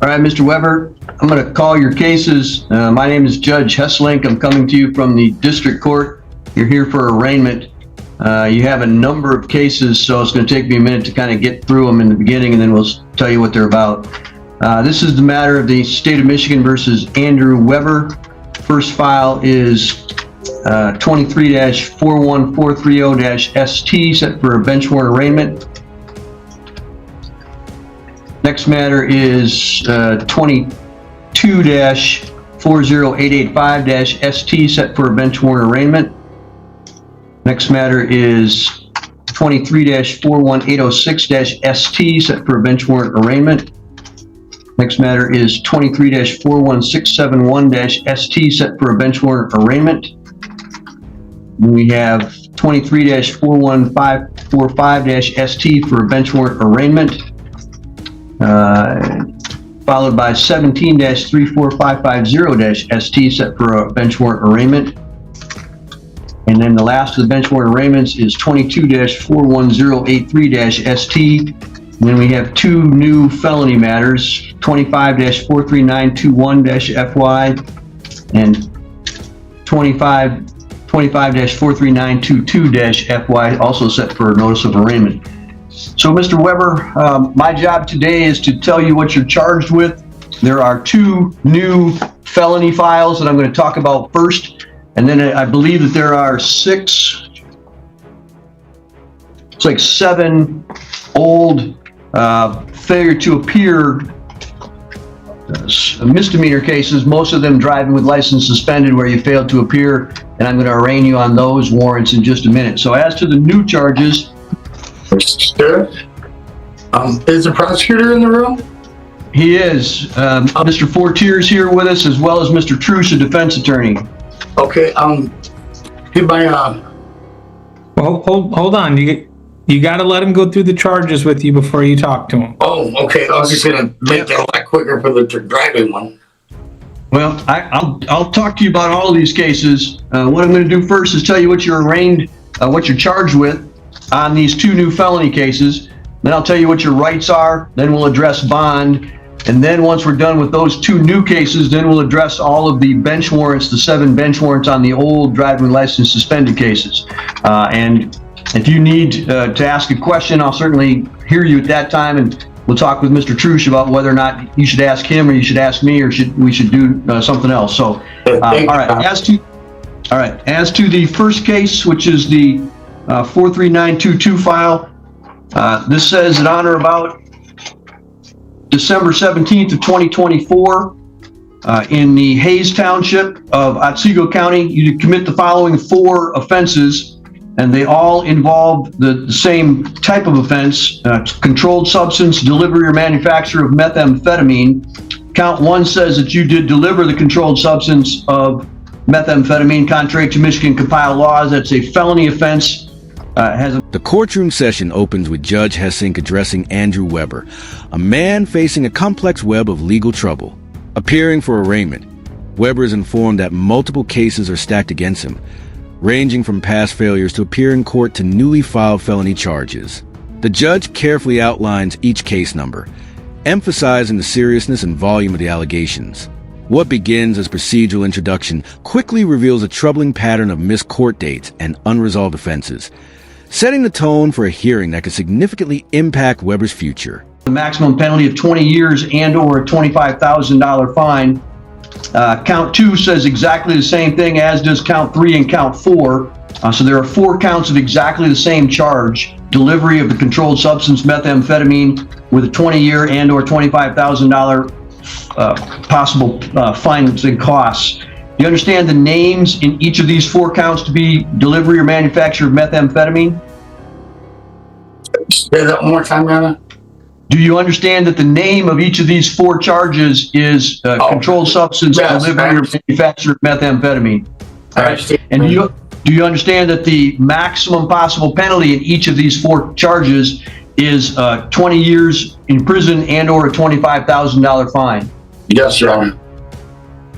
All right, Mr. Weber, I'm going to call your cases. My name is Judge Hesslink. I'm coming to you from the district court. You're here for arraignment. You have a number of cases, so it's going to take me a minute to kind of get through them in the beginning, and then we'll tell you what they're about. This is the matter of the state of Michigan versus Andrew Weber. First file is 23-41430-ST, set for a bench warrant arraignment. Next matter is 22-40885-ST, set for a bench warrant arraignment. Next matter is 23-41806-ST, set for a bench warrant arraignment. Next matter is 23-41671-ST, set for a bench warrant arraignment. We have 23-41545-ST for a bench warrant arraignment. Followed by 17-34550-ST, set for a bench warrant arraignment. And then the last of the bench warrant arraignments is 22-41083-ST. Then we have two new felony matters, 25-43921-FY and 25-43922-FY, also set for a notice of arraignment. So, Mr. Weber, my job today is to tell you what you're charged with. There are two new felony files that I'm going to talk about first, and then I believe that there are seven old failure to appear misdemeanor cases, most of them driving with license suspended, where you failed to appear, and I'm going to arraign you on those warrants in just a minute. So as to the new charges, Sir, is the prosecutor in the room? he is. Mr. Fortier's here with us, as well as Mr. Truce, a defense attorney. Okay, give my, Well, hold on. You got to let him go through the charges with you before you talk to him. oh, okay, I was just gonna make that a lot quicker for the driving one. Well, I'll talk to you about all of these cases. What I'm going to do first is tell you what you're arraigned, what you're charged with on these two new felony cases. Then I'll tell you what your rights are. Then we'll address bond. And then once we're done with those two new cases, then we'll address all of the bench warrants, the 7 bench warrants on the old driving license suspended cases. And if you need to ask a question, I'll certainly hear you at that time, and we'll talk with Mr. Truce about whether or not you should ask him or you should ask me, or we should do something else. So, all right. As to the first case, which is the 43922 file, this says that on or about December 17th of 2024, in the Hayes Township of Otsego County, you commit the following 4 offenses, and they all involve the same type of offense: controlled substance delivery or manufacture of methamphetamine. Count 1 says that you did deliver the controlled substance of methamphetamine contrary to Michigan compiled laws. That's a felony offense. The courtroom session opens with Judge Hesslink addressing Andrew Weber, a man facing a complex web of legal trouble. Appearing for arraignment, Weber is informed that multiple cases are stacked against him, ranging from past failures to appear in court to newly filed felony charges. The judge carefully outlines each case number, emphasizing the seriousness and volume of the allegations. What begins as procedural introduction quickly reveals a troubling pattern of missed court dates and unresolved offenses, setting the tone for a hearing that could significantly impact Weber's future. The maximum penalty of 20 years and or a $25,000 fine. Count 2 says exactly the same thing, as does count 3 and count 4. So there are 4 counts of exactly the same charge: delivery of the controlled substance methamphetamine with a 20-year and or $25,000 possible fines and costs. Do you understand the names in each of these 4 counts to be delivery or manufacture of methamphetamine? Say that one more time, Anna. Do you understand that the name of each of these 4 charges is controlled substance delivery or manufacture of methamphetamine? All right. And do you understand that the maximum possible penalty in each of these 4 charges is 20 years in prison and or a $25,000 fine? Yes, Your Honor.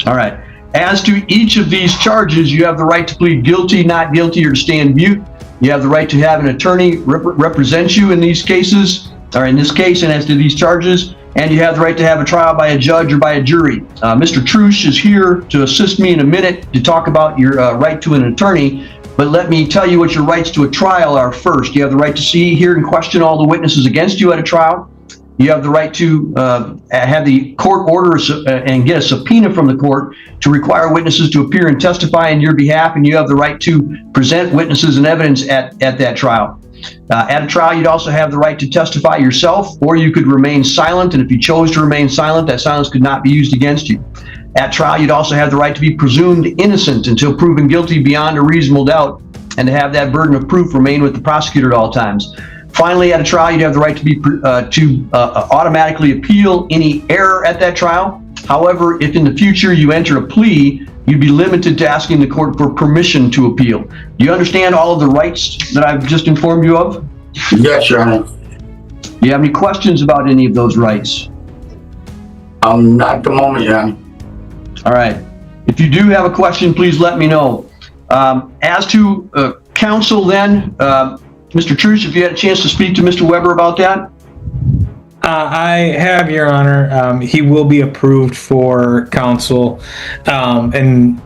All right. As to each of these charges, you have the right to plead guilty, not guilty, or to stand mute. You have the right to have an attorney represent you in these cases, or in this case, and as to these charges. and you have the right to have a trial by a judge or by a jury. Mr. Trush is here to assist me in a minute to talk about your right to an attorney, but let me tell you what your rights to a trial are first. You have the right to see, hear, and question all the witnesses against you at a trial. You have the right to have the court order and get a subpoena from the court to require witnesses to appear and testify in your behalf, and you have the right to present witnesses and evidence at that trial. At a trial, you'd also have the right to testify yourself, or you could remain silent, and if you chose to remain silent, that silence could not be used against you. At trial, you'd also have the right to be presumed innocent until proven guilty beyond a reasonable doubt, and to have that burden of proof remain with the prosecutor at all times. Finally, at a trial, you'd have the right to automatically appeal any error at that trial. However, if in the future you enter a plea, you'd be limited to asking the court for permission to appeal. Do you understand all of the rights that I've just informed you of? Yes, Your Honor. Do you have any questions about any of those rights? Not at the moment, Your Honor. All right. If you do have a question, please let me know. As to counsel then, Mr. Trush, if you had a chance to speak to Mr. Weber about that? I have, Your Honor. He will be approved for counsel. And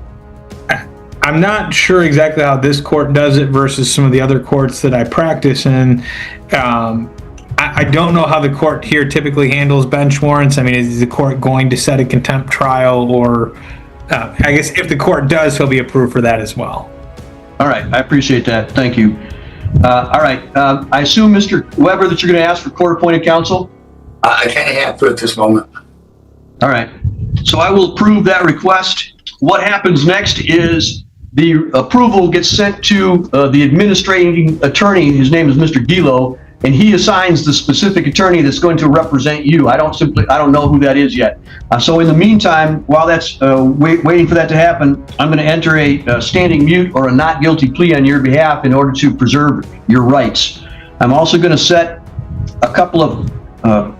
I'm not sure exactly how this court does it versus some of the other courts that I practice in. I don't know how the court here typically handles bench warrants. I mean, is the court going to set a contempt trial, or I guess if the court does, he'll be approved for that as well. All right. I appreciate that. Thank you. All right. I assume, Mr. Weber, that you're going to ask for court-appointed counsel? I kind of have to at this moment. All right. So I will approve that request. What happens next is the approval gets sent to the administrating attorney. His name is Mr. Gilo, and he assigns the specific attorney that's going to represent you. I don't know who that is yet. So in the meantime, while that's waiting for that to happen, I'm going to enter a standing mute or a not guilty plea on your behalf in order to preserve your rights. I'm also going to set a couple of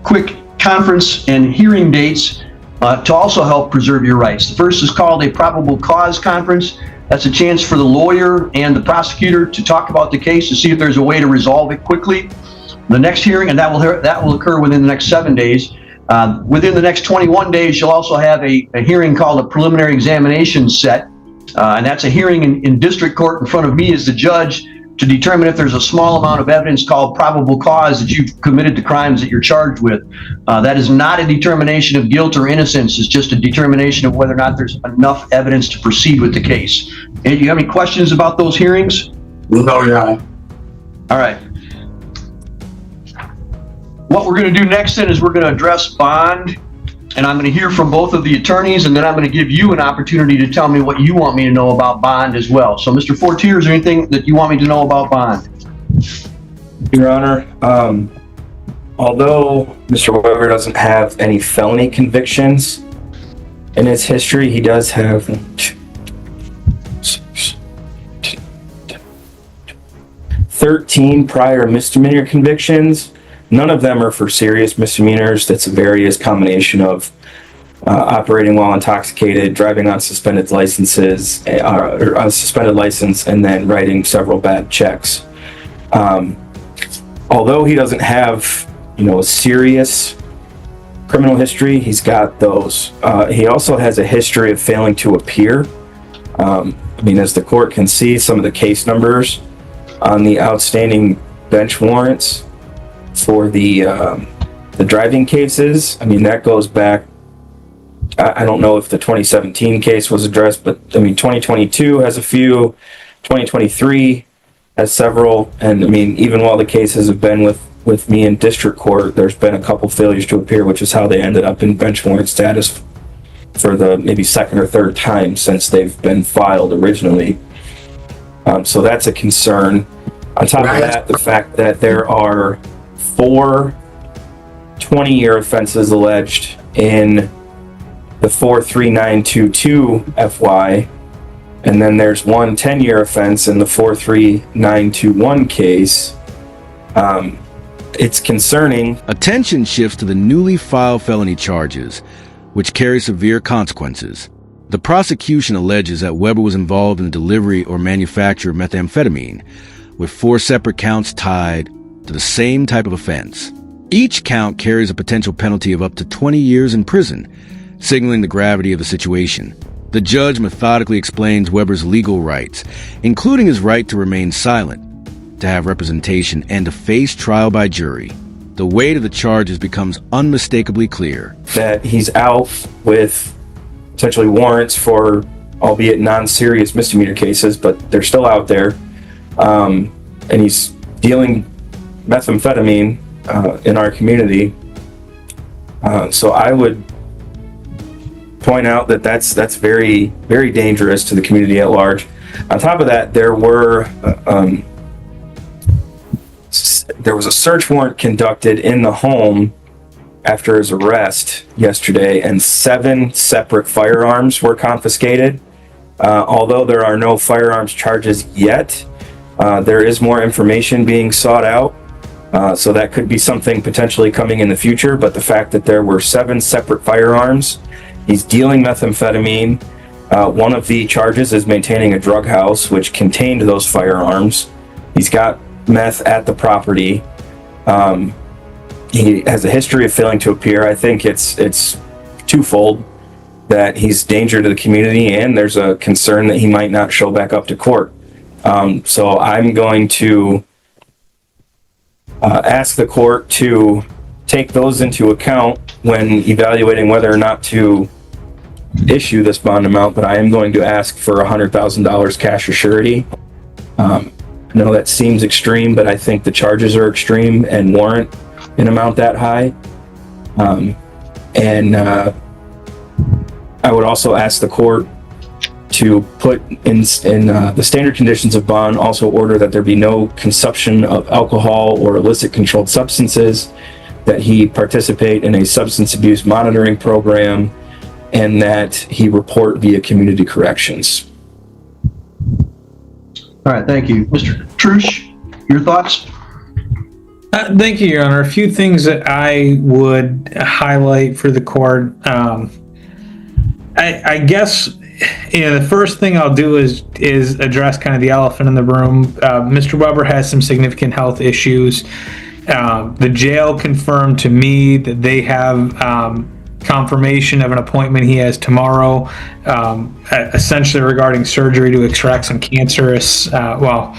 quick conference and hearing dates to also help preserve your rights. The first is called a probable cause conference. That's a chance for the lawyer and the prosecutor to talk about the case to see if there's a way to resolve it quickly. The next hearing, and that will occur within the next 7 days. Within the next 21 days, you'll also have a hearing called a preliminary examination set, and that's a hearing in district court in front of me as the judge to determine if there's a small amount of evidence called probable cause that you've committed the crimes that you're charged with. That is not a determination of guilt or innocence. It's just a determination of whether or not there's enough evidence to proceed with the case. And do you have any questions about those hearings? No, Your Honor. All right. What we're going to do next then is we're going to address bond, and I'm going to hear from both of the attorneys, and then I'm going to give you an opportunity to tell me what you want me to know about bond as well. So, Mr. Fortier, is there anything that you want me to know about bond? Your Honor, although Mr. Weber doesn't have any felony convictions in his history, he does have 13 prior misdemeanor convictions. None of them are for serious misdemeanors. That's a various combination of operating while intoxicated, driving on suspended licenses, or a suspended license, and then writing several bad checks. Although he doesn't have, a serious criminal history, he's got those. He also has a history of failing to appear. As the court can see, some of the case numbers on the outstanding bench warrants for the driving cases, that goes back. I don't know if the 2017 case was addressed, but 2022 has a few, 2023 has several, and even while the cases have been with me in district court, there's been a couple failures to appear, which is how they ended up in bench warrant status for the maybe second or third time since they've been filed originally. So that's a concern. On top of that, the fact that there are 4 20-year offenses alleged in the 43922 FY, and then there's one 10-year offense in the 43921 case. It's concerning. Attention shifts to the newly filed felony charges, which carry severe consequences. The prosecution alleges that Weber was involved in the delivery or manufacture of methamphetamine, with 4 separate counts tied to the same type of offense. Each count carries a potential penalty of up to 20 years in prison, signaling the gravity of the situation. The judge methodically explains Weber's legal rights, including his right to remain silent, to have representation, and to face trial by jury. The weight of the charges becomes unmistakably clear. That he's out with potentially warrants for, albeit non-serious misdemeanor cases, but they're still out there. And he's dealing methamphetamine in our community. So I would point out that that's very, very dangerous to the community at large. On top of that, there was a search warrant conducted in the home after his arrest yesterday, and 7 separate firearms were confiscated. Although there are no firearms charges yet, there is more information being sought out. So that could be something potentially coming in the future, but the fact that there were 7 separate firearms, he's dealing methamphetamine. One of the charges is maintaining a drug house, which contained those firearms. He's got meth at the property. He has a history of failing to appear. I think it's twofold, that he's a danger to the community and there's a concern that he might not show back up to court. So I'm going to ask the court to take those into account when evaluating whether or not to issue this bond amount, but I am going to ask for $100,000 cash or surety. I know that seems extreme, but I think the charges are extreme and warrant an amount that high. I would also ask the court to put in the standard conditions of bond, also order that there be no consumption of alcohol or illicit controlled substances, that he participate in a substance abuse monitoring program, and that he report via community corrections. All right, thank you. Mr. Trush, your thoughts? Thank you, Your Honor. A few things that I would highlight for the court. I guess the first thing I'll do is address kind of the elephant in the room. Mr. Weber has some significant health issues. The jail confirmed to me that they have confirmation of an appointment he has tomorrow, essentially regarding surgery to extract some cancerous. I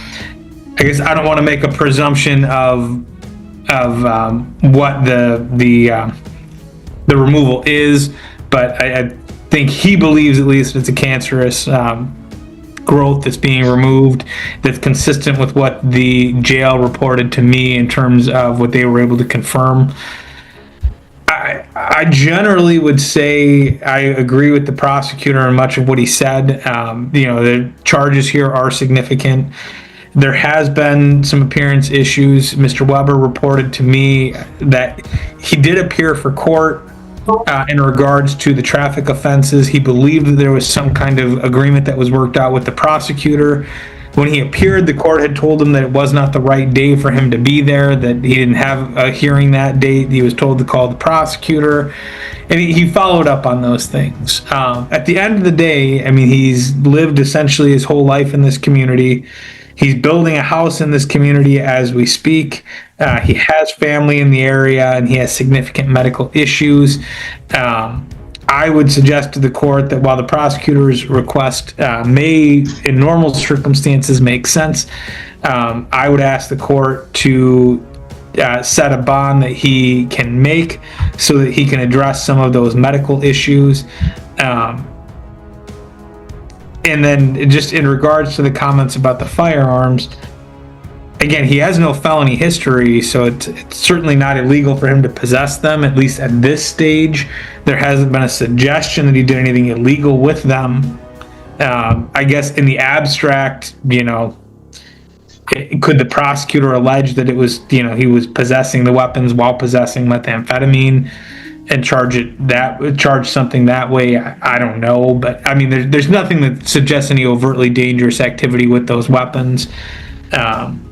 guess I don't want to make a presumption of what the removal is, but I think he believes at least it's a cancerous growth that's being removed, that's consistent with what the jail reported to me in terms of what they were able to confirm. I generally would say I agree with the prosecutor on much of what he said. The charges here are significant. There has been some appearance issues. Mr. Weber reported to me that he did appear for court in regards to the traffic offenses. He believed that there was some kind of agreement that was worked out with the prosecutor. When he appeared, the court had told him that it was not the right day for him to be there, that he didn't have a hearing that date. He was told to call the prosecutor, and he followed up on those things. At the end of the day, I mean, he's lived essentially his whole life in this community. He's building a house in this community as we speak. He has family in the area, and he has significant medical issues. I would suggest to the court that while the prosecutor's request may, in normal circumstances, make sense, I would ask the court to set a bond that he can make so that he can address some of those medical issues. And then just in regards to the comments about the firearms, again, he has no felony history, so it's certainly not illegal for him to possess them, at least at this stage. There hasn't been a suggestion that he did anything illegal with them. I guess in the abstract, could the prosecutor allege that it was, he was possessing the weapons while possessing methamphetamine and charge something that way? I don't know, but I mean, there's nothing that suggests any overtly dangerous activity with those weapons.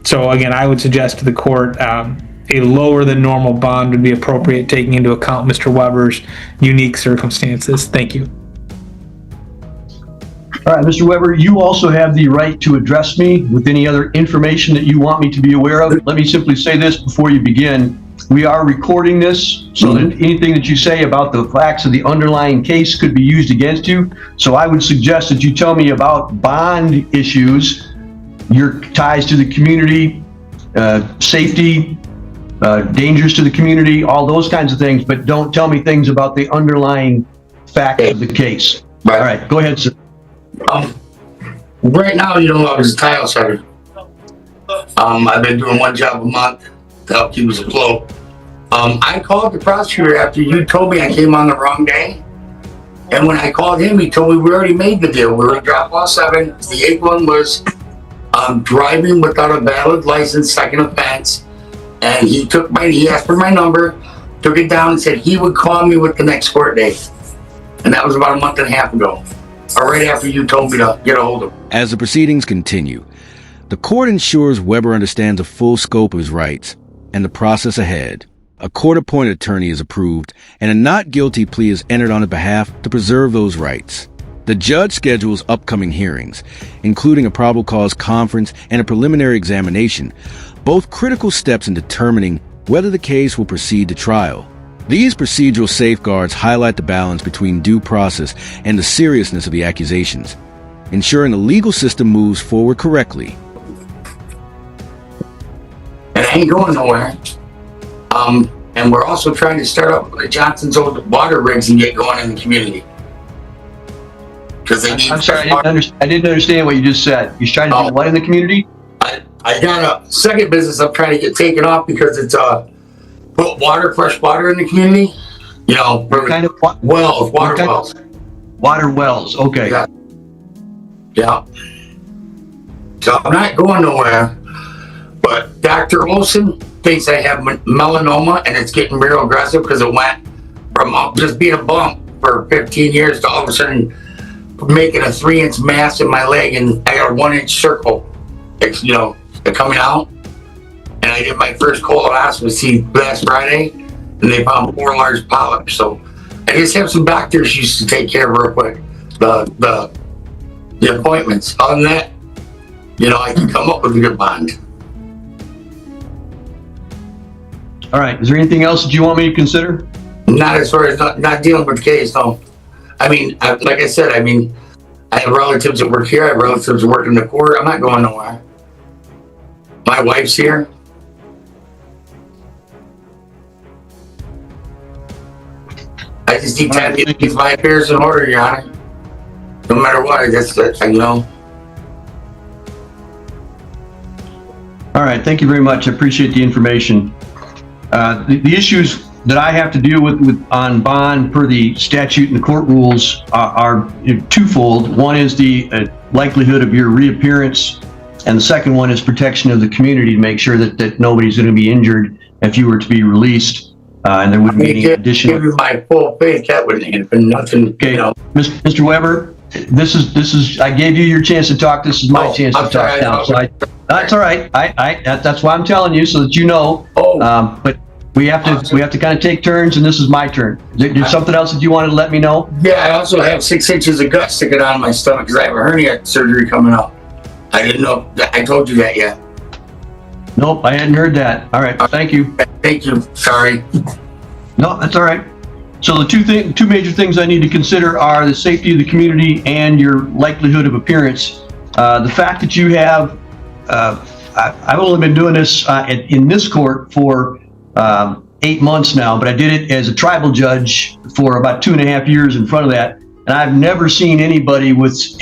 So again, I would suggest to the court a lower than normal bond would be appropriate, taking into account Mr. Weber's unique circumstances. Thank you. All right, Mr. Weber, you also have the right to address me with any other information that you want me to be aware of. Let me simply say this before you begin. we are recording this, so that anything that you say about the facts of the underlying case could be used against you. So I would suggest that you tell me about bond issues, your ties to the community, safety, dangers to the community, all those kinds of things, but don't tell me things about the underlying facts of the case. Right. All right, go ahead, sir. Right now, I was a tile setter. I've been doing one job a month to help keep us afloat. I called the prosecutor after you told me I came on the wrong day. And when I called him, he told me we already made the deal. We were going to drop all 7. The 8th one was driving without a valid license, second offense. And he asked for my number, took it down and said he would call me with the next court date. And that was about a month and a half ago, or right after you told me to get a hold of him. As the proceedings continue, the court ensures Weber understands the full scope of his rights and the process ahead. A court-appointed attorney is approved, and a not guilty plea is entered on his behalf to preserve those rights. The judge schedules upcoming hearings, including a probable cause conference and a preliminary examination, both critical steps in determining whether the case will proceed to trial. These procedural safeguards highlight the balance between due process and the seriousness of the accusations, ensuring the legal system moves forward correctly. And I ain't going nowhere. And we're also trying to start up Johnson's old water rigs and get going in the community. Because they need. I'm sorry, I didn't understand what you just said. You're trying to do what in the community? I got a second business I'm trying to get taken off because it's put fresh water in the community. What kind of wells, water wells. Water wells, okay. Yeah. So I'm not going nowhere, but Dr. Olson thinks I have melanoma and it's getting real aggressive because it went from just being a bump for 15 years to all of a sudden making a 3-inch mass in my leg, and I got a 1-inch circle, coming out. And I did my first colonoscopy last Friday, and they found 4 large polyps. So I just have some doctor issues to take care of real quick. The appointments. Other than that, I can come up with a good bond. All right, is there anything else that you want me to consider? Not as far as not dealing with the case, no. I mean, like I said, I have relatives that work here. I have relatives that work in the court. I'm not going nowhere. My wife's here. I just need time to get my affairs in order, Your Honor. No matter what, All right, thank you very much. I appreciate the information. The issues that I have to deal with on bond per the statute and the court rules are twofold. One is the likelihood of your reappearance, and the second one is protection of the community to make sure that nobody's going to be injured if you were to be released, and there wouldn't be any additional. Give you my full faith, that wouldn't happen. Nothing. Okay, Mr. Weber, this is. I gave you your chance to talk. This is my chance to talk now. So that's all right. That's why I'm telling you, so that you know. But we have to kind of take turns, and this is my turn. Is there something else that you wanted to let me know? Yeah, I also have 6 inches of gut sticking out of my stomach because I have a hernia surgery coming up. I didn't know. I told you that yet. Nope, I hadn't heard that. All right, thank you. Thank you. Sorry. No, that's all right. So the two major things I need to consider are the safety of the community and your likelihood of appearance. The fact that you have, I've only been doing this in this court for 8 months now, but I did it as a tribal judge for about 2.5 years in front of that. And I've never seen anybody with 7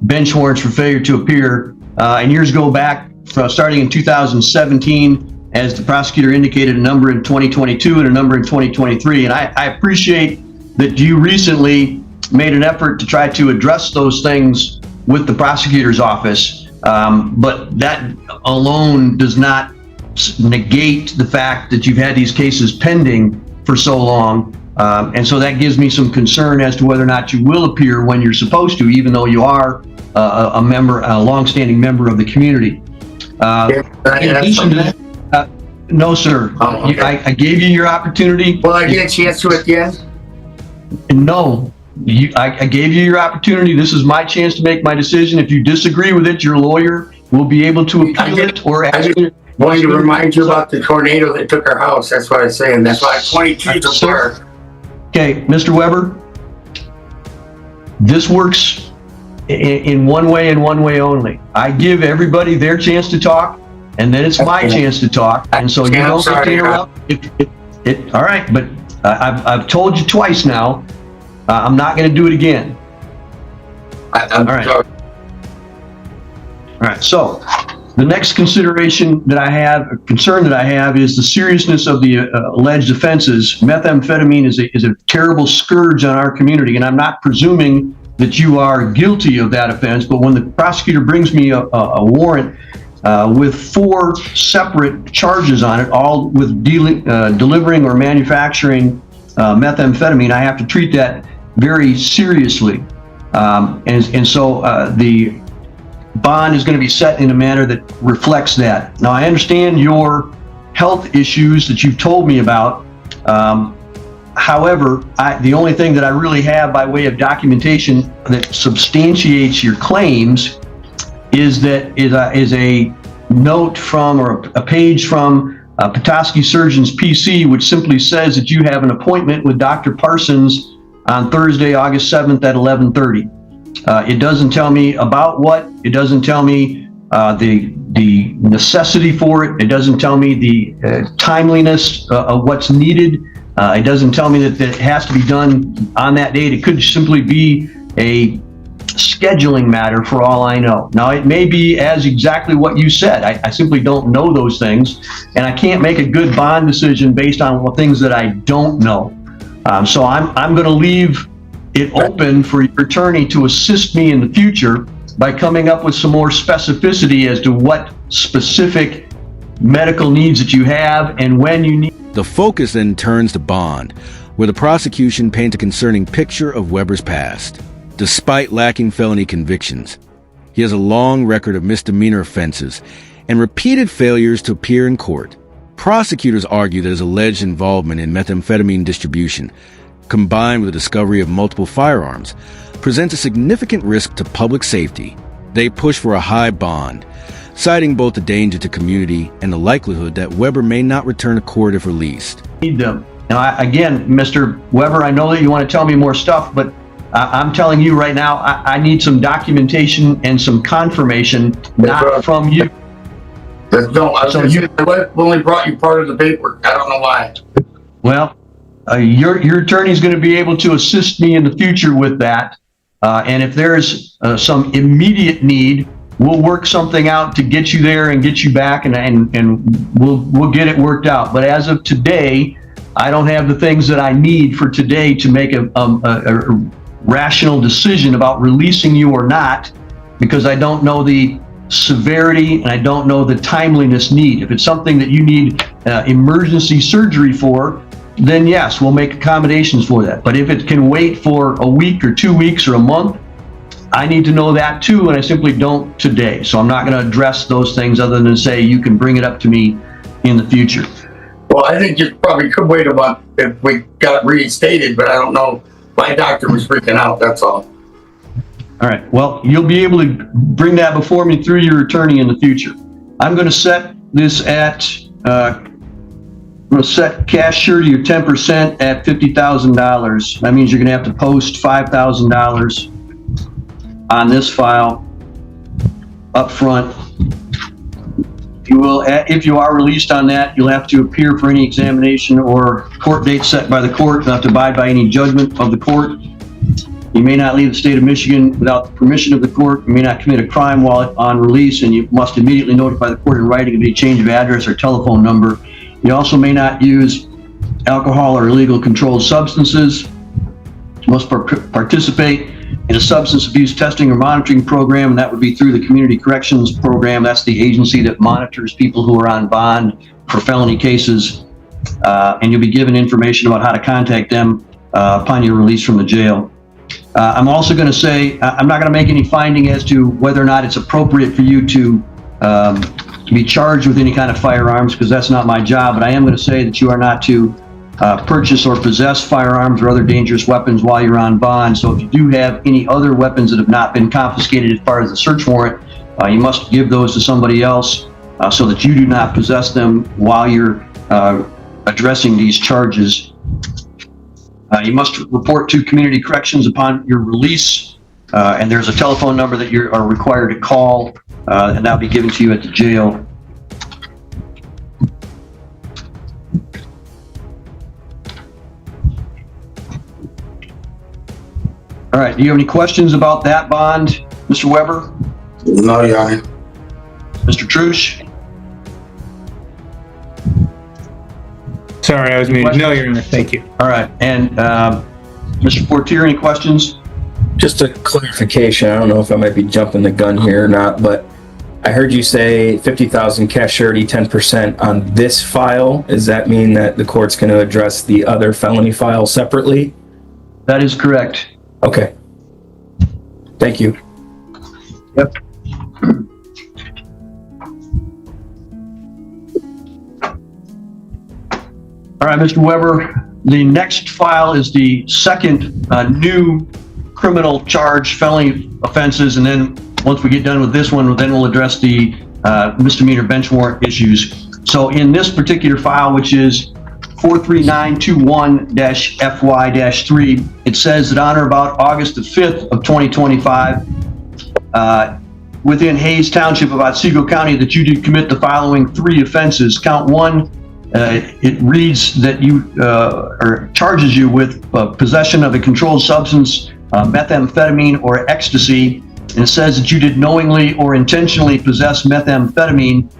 bench warrants for failure to appear. And years go back, starting in 2017, as the prosecutor indicated, a number in 2022 and a number in 2023. And I appreciate that you recently made an effort to try to address those things with the prosecutor's office. But that alone does not negate the fact that you've had these cases pending for so long. And so that gives me some concern as to whether or not you will appear when you're supposed to, even though you are a longstanding member of the community. In addition to that, no, sir. Oh, okay. I gave you your opportunity. Will I get a chance to at the end? No. I gave you your opportunity. This is my chance to make my decision. If you disagree with it, your lawyer will be able to appeal it or ask you. going to remind you about the tornado that took our house. That's what I'm saying. That's why 20 trees are there. Okay, Mr. Weber, this works in one way and one way only. I give everybody their chance to talk, and then it's my chance to talk. And so you don't get to interrupt. All right, but I've told you twice now. I'm not going to do it again. All right. All right. So the next consideration that I have, concern that I have, is the seriousness of the alleged offenses. Methamphetamine is a terrible scourge on our community, and I'm not presuming that you are guilty of that offense. But when the prosecutor brings me a warrant with 4 separate charges on it, all with delivering or manufacturing methamphetamine, I have to treat that very seriously. And so the bond is going to be set in a manner that reflects that. Now, I understand your health issues that you've told me about. However, the only thing that I really have by way of documentation that substantiates your claims is a note from, or a page from Petoskey Surgeon's PC, which simply says that you have an appointment with Dr. Parsons on Thursday, August 7th at 11:30. It doesn't tell me about what. It doesn't tell me the necessity for it. It doesn't tell me the timeliness of what's needed. It doesn't tell me that it has to be done on that date. It could simply be a scheduling matter for all I know. Now, it may be as exactly what you said. I simply don't know those things, and I can't make a good bond decision based on things that I don't know. So I'm going to leave it open for your attorney to assist me in the future by coming up with some more specificity as to what specific medical needs that you have and when you need. The focus then turns to bond, where the prosecution paints a concerning picture of Weber's past. Despite lacking felony convictions, he has a long record of misdemeanor offenses and repeated failures to appear in court. Prosecutors argue that his alleged involvement in methamphetamine distribution, combined with the discovery of multiple firearms, presents a significant risk to public safety. They push for a high bond, citing both the danger to community and the likelihood that Weber may not return to court if released. Need them. Now, again, Mr. Weber, I know that you want to tell me more stuff, but I'm telling you right now, I need some documentation and some confirmation, not from you. No, I only brought you part of the paper. I don't know why. Well, your attorney is going to be able to assist me in the future with that. And if there's some immediate need, we'll work something out to get you there and get you back, and we'll get it worked out. But as of today, I don't have the things that I need for today to make a rational decision about releasing you or not, because I don't know the severity and I don't know the timeliness need. If it's something that you need emergency surgery for, then yes, we'll make accommodations for that. But if it can wait for a week or 2 weeks or a month, I need to know that too, and I simply don't today. So I'm not going to address those things other than say you can bring it up to me in the future. Well, I think you probably could wait a month if we got reinstated, but I don't know. My doctor was freaking out, that's all. All right, well, you'll be able to bring that before me through your attorney in the future. I'm going to set this at, I'm going to set cash surety of 10% at $50,000. That means you're going to have to post $5,000 on this file up front. If you are released on that, you'll have to appear for any examination or court date set by the court. You'll have to abide by any judgment of the court. You may not leave the state of Michigan without the permission of the court. You may not commit a crime while on release, and you must immediately notify the court in writing of any change of address or telephone number. You also may not use alcohol or illegal controlled substances. You must participate in a substance abuse testing or monitoring program, and that would be through the Community Corrections Program. That's the agency that monitors people who are on bond for felony cases, and you'll be given information about how to contact them upon your release from the jail. I'm also going to say, I'm not going to make any finding as to whether or not it's appropriate for you to be charged with any kind of firearms, because that's not my job, but I am going to say that you are not to purchase or possess firearms or other dangerous weapons while you're on bond. So if you do have any other weapons that have not been confiscated as part of the search warrant, you must give those to somebody else. so that you do not possess them while you're addressing these charges. You must report to community corrections upon your release, and there's a telephone number that you are required to call, and that'll be given to you at the jail. All right, do you have any questions about that bond, Mr. Weber? No, Your Honor. Mr. Trush? Sorry, I was muted. No, Your Honor. Thank you. All right, and Mr. Portier, any questions? Just a clarification. I don't know if I might be jumping the gun here or not, but I heard you say 50,000 cash surety, 10% on this file. Does that mean that the court's going to address the other felony file separately? That is correct. Okay. Thank you. Yep. All right, Mr. Weber, the next file is the second new criminal charge, felony offenses, and then once we get done with this one, then we'll address the misdemeanor bench warrant issues. So in this particular file, which is 43921-FY-3, it says that on or about August the 5th of 2025, within Hayes Township of Otsego County, that you did commit the following 3 offenses. Count 1, it reads that you, or charges you with possession of a controlled substance, methamphetamine or ecstasy, and it says that you did knowingly or intentionally possess methamphetamine,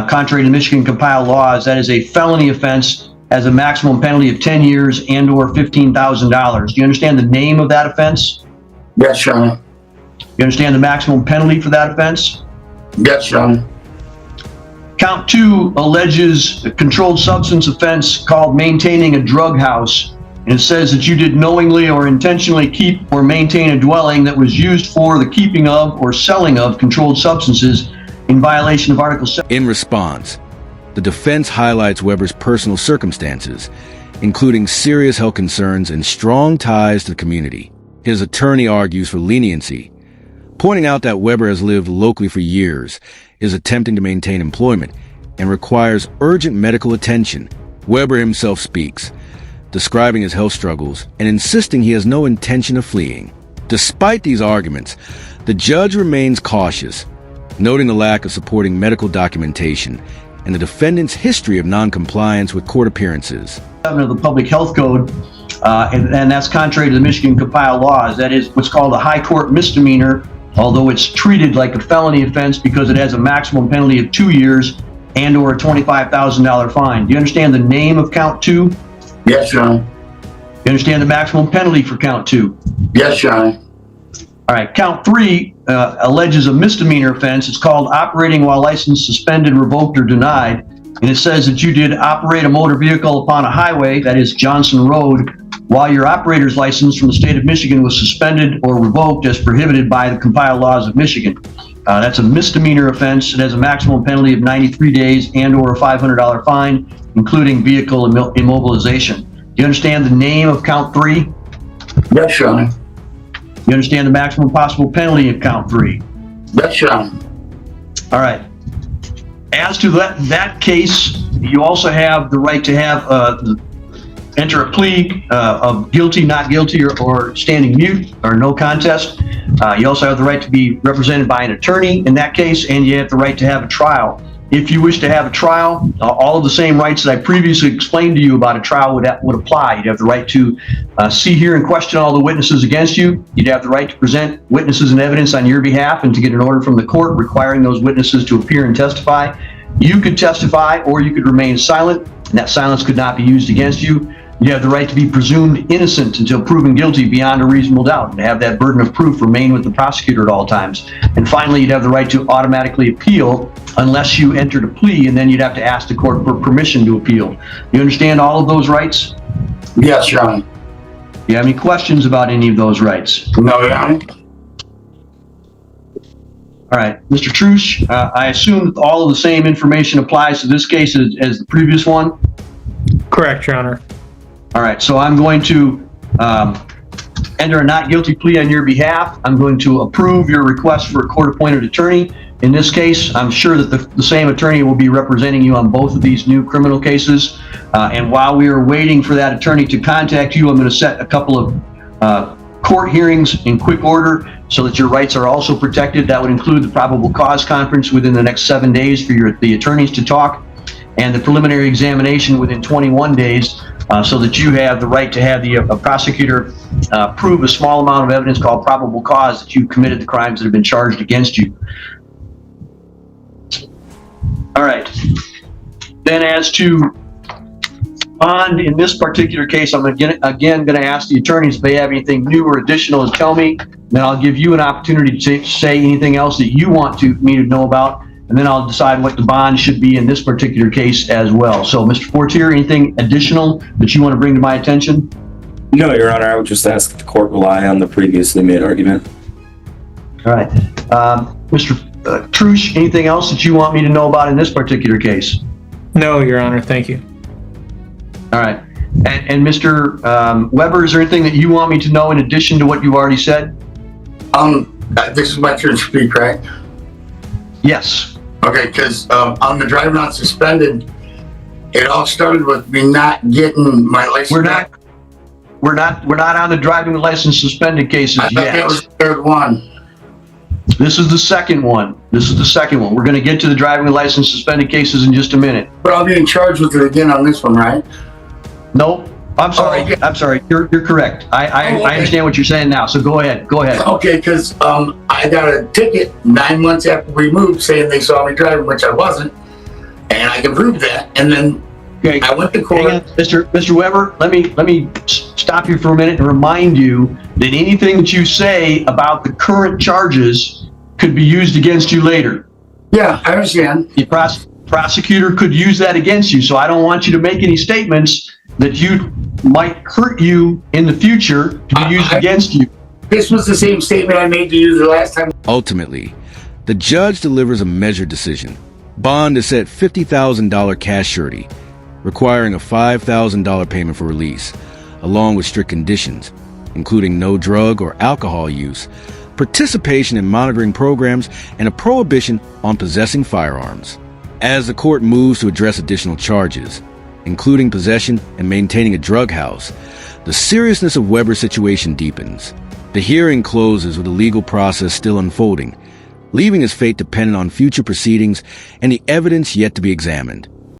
contrary to Michigan compiled laws. That is a felony offense, has a maximum penalty of 10 years and or $15,000. Do you understand the name of that offense? Yes, Your Honor. You understand the maximum penalty for that offense? Yes, Your Honor. Count 2 alleges a controlled substance offense called maintaining a drug house. And it says that you did knowingly or intentionally keep or maintain a dwelling that was used for the keeping of or selling of controlled substances in violation of Article 7. In response, the defense highlights Weber's personal circumstances, including serious health concerns and strong ties to the community. His attorney argues for leniency, pointing out that Weber has lived locally for years, is attempting to maintain employment, and requires urgent medical attention. Weber himself speaks, describing his health struggles and insisting he has no intention of fleeing. Despite these arguments, the judge remains cautious, noting the lack of supporting medical documentation and the defendant's history of non-compliance with court appearances. Of the Public Health Code, and that's contrary to the Michigan compiled laws. That is what's called a high court misdemeanor, although it's treated like a felony offense because it has a maximum penalty of 2 years and or a $25,000 fine. Do you understand the name of count 2? Yes, Your Honor. You understand the maximum penalty for count 2? Yes, Your Honor. All right, count 3 alleges a misdemeanor offense. It's called operating while license suspended, revoked, or denied. And it says that you did operate a motor vehicle upon a highway, that is Johnson Road, while your operator's license from the state of Michigan was suspended or revoked as prohibited by the compiled laws of Michigan. That's a misdemeanor offense. It has a maximum penalty of 93 days and or a $500 fine, including vehicle immobilization. Do you understand the name of count 3? Yes, Your Honor. You understand the maximum possible penalty of count 3? Yes, Your Honor. All right. As to that case, you also have the right to have enter a plea of guilty, not guilty, or standing mute, or no contest. You also have the right to be represented by an attorney in that case, and you have the right to have a trial. If you wish to have a trial, all of the same rights that I previously explained to you about a trial would apply. You'd have the right to see, hear, and question all the witnesses against you. You'd have the right to present witnesses and evidence on your behalf and to get an order from the court requiring those witnesses to appear and testify. You could testify or you could remain silent, and that silence could not be used against you. You have the right to be presumed innocent until proven guilty beyond a reasonable doubt, and have that burden of proof remain with the prosecutor at all times. And finally, you'd have the right to automatically appeal unless you entered a plea, and then you'd have to ask the court for permission to appeal. You understand all of those rights? Yes, Your Honor. Do you have any questions about any of those rights? No, Your Honor. All right, Mr. Trush, I assume that all of the same information applies to this case as the previous one? Correct, Your Honor. All right, so I'm going to enter a not guilty plea on your behalf. I'm going to approve your request for a court-appointed attorney. in this case. I'm sure that the same attorney will be representing you on both of these new criminal cases. And while we are waiting for that attorney to contact you, I'm going to set a couple of court hearings in quick order so that your rights are also protected. That would include the probable cause conference within the next 7 days for the attorneys to talk, and the preliminary examination within 21 days, so that you have the right to have the prosecutor prove a small amount of evidence called probable cause that you committed the crimes that have been charged against you. All right. Then as to bond, in this particular case, I'm again going to ask the attorneys if they have anything new or additional to tell me. Then I'll give you an opportunity to say anything else that you want me to know about, and then I'll decide what the bond should be in this particular case as well. So, Mr. Fortier, anything additional that you want to bring to my attention? No, Your Honor, I would just ask that the court rely on the previously made argument. All right. Mr. Trush, anything else that you want me to know about in this particular case? No, Your Honor, thank you. All right. And Mr. Weber, is there anything that you want me to know in addition to what you already said? This is my turn to speak, right? Yes. Okay, because on the driving on suspended, it all started with me not getting my license. We're not on the driving license suspended cases I thought yet. that was the third one. This is the second one. We're going to get to the driving license suspended cases in just a minute. But I'll be in charge with it again on this one, right? Nope. I'm sorry. Oh, okay. I'm sorry. You're correct. I understand what you're saying now. So go ahead. Okay, because I got a ticket 9 months after we moved saying they saw me driving, which I wasn't, and I can prove that. And then Okay. I went to court. Hang on, Mr. Weber, let me stop you for a minute and remind you that anything that you say about the current charges could be used against you later. Yeah, I understand. The prosecutor could use that against you. So I don't want you to make any statements that might hurt you in the future to be used against you. This was the same statement I made to you the last time. Ultimately, the judge delivers a measured decision. Bond is set $50,000 cash surety, requiring a $5,000 payment for release, along with strict conditions, including no drug or alcohol use, participation in monitoring programs, and a prohibition on possessing firearms. As the court moves to address additional charges, including possession and maintaining a drug house, the seriousness of Weber's situation deepens. The hearing closes with the legal process still unfolding, leaving his fate dependent on future proceedings and the evidence yet to be examined.